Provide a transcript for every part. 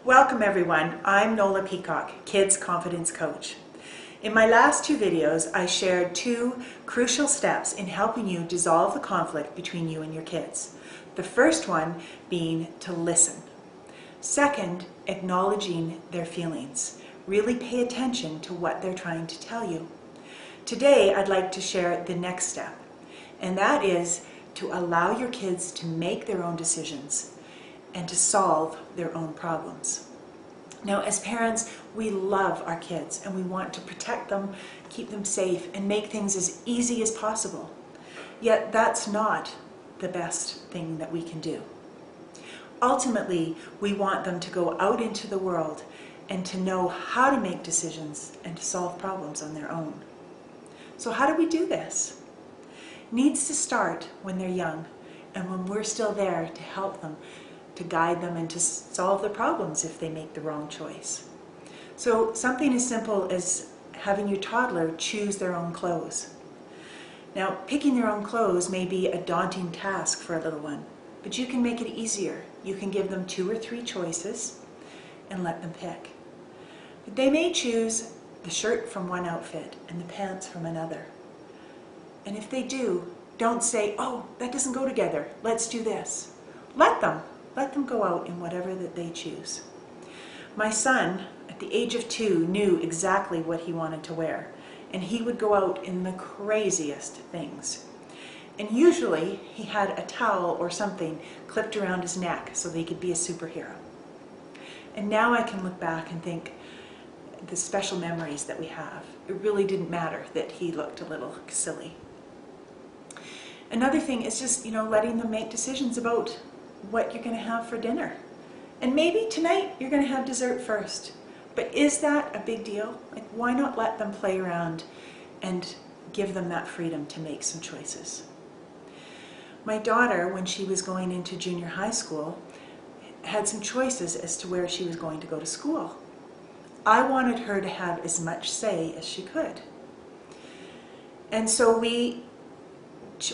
Welcome everyone, I'm Nola Peacock, Kids Confidence Coach. In my last two videos, I shared two crucial steps in helping you dissolve the conflict between you and your kids. The first one being to listen. Second, acknowledging their feelings. Really pay attention to what they're trying to tell you. Today, I'd like to share the next step, and that is to allow your kids to make their own decisions and to solve their own problems. Now, as parents, we love our kids and we want to protect them, keep them safe, and make things as easy as possible. Yet that's not the best thing that we can do. Ultimately, we want them to go out into the world and to know how to make decisions and to solve problems on their own. So how do we do this? It needs to start when they're young and when we're still there to help them, to guide them and to solve the problems if they make the wrong choice. So something as simple as having your toddler choose their own clothes. Now, picking their own clothes may be a daunting task for a little one, but you can make it easier. You can give them 2 or 3 choices and let them pick. But they may choose the shirt from one outfit and the pants from another. And if they do, don't say, "Oh, that doesn't go together, let's do this." Let them go out in whatever that they choose. My son, at the age of 2, knew exactly what he wanted to wear, and he would go out in the craziest things. And usually he had a towel or something clipped around his neck so that he could be a superhero. And now I can look back and think the special memories that we have. It really didn't matter that he looked a little silly. Another thing is just, letting them make decisions about what you're going to have for dinner. And maybe tonight you're going to have dessert first. But is that a big deal? Why not let them play around and give them that freedom to make some choices? My daughter, when she was going into junior high school, had some choices as to where she was going to go to school. I wanted her to have as much say as she could. And so we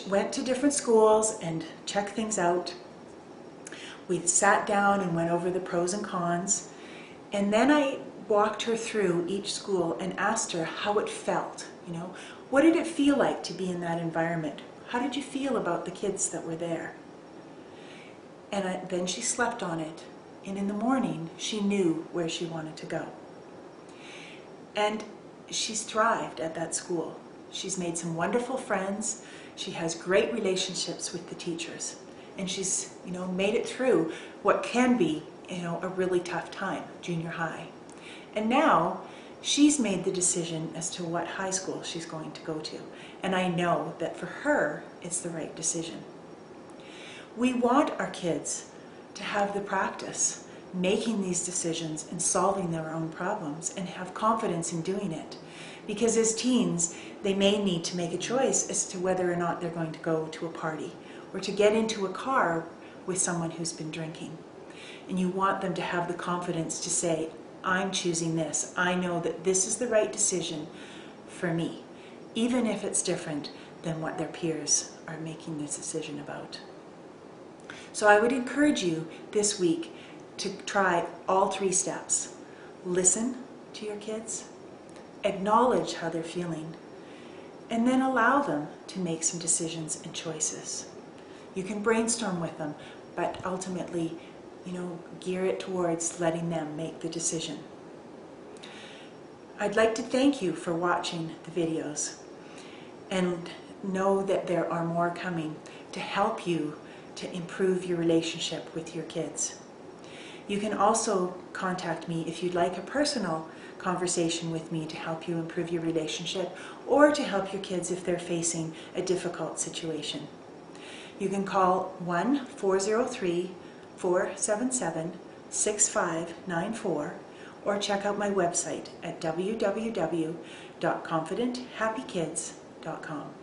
went to different schools and checked things out. We sat down and went over the pros and cons, and then I walked her through each school and asked her how it felt. What did it feel like to be in that environment? How did you feel about the kids that were there? And then she slept on it, and in the morning she knew where she wanted to go. And she's thrived at that school. She's made some wonderful friends. She has great relationships with the teachers. And she's, made it through what can be, a really tough time, junior high. And now she's made the decision as to what high school she's going to go to. And I know that for her, it's the right decision. We want our kids to have the practice making these decisions and solving their own problems and have confidence in doing it. Because as teens, they may need to make a choice as to whether or not they're going to go to a party or to get into a car with someone who's been drinking. And you want them to have the confidence to say, "I'm choosing this. I know that this is the right decision for me," even if it's different than what their peers are making this decision about. So I would encourage you this week to try all 3 steps. Listen to your kids, acknowledge how they're feeling, and then allow them to make some decisions and choices. You can brainstorm with them, but ultimately, gear it towards letting them make the decision. I'd like to thank you for watching the videos, and know that there are more coming to help you to improve your relationship with your kids. You can also contact me if you'd like a personal conversation with me to help you improve your relationship or to help your kids if they're facing a difficult situation. You can call 1-403-477-6594 or check out my website at www.confidenthappykids.com.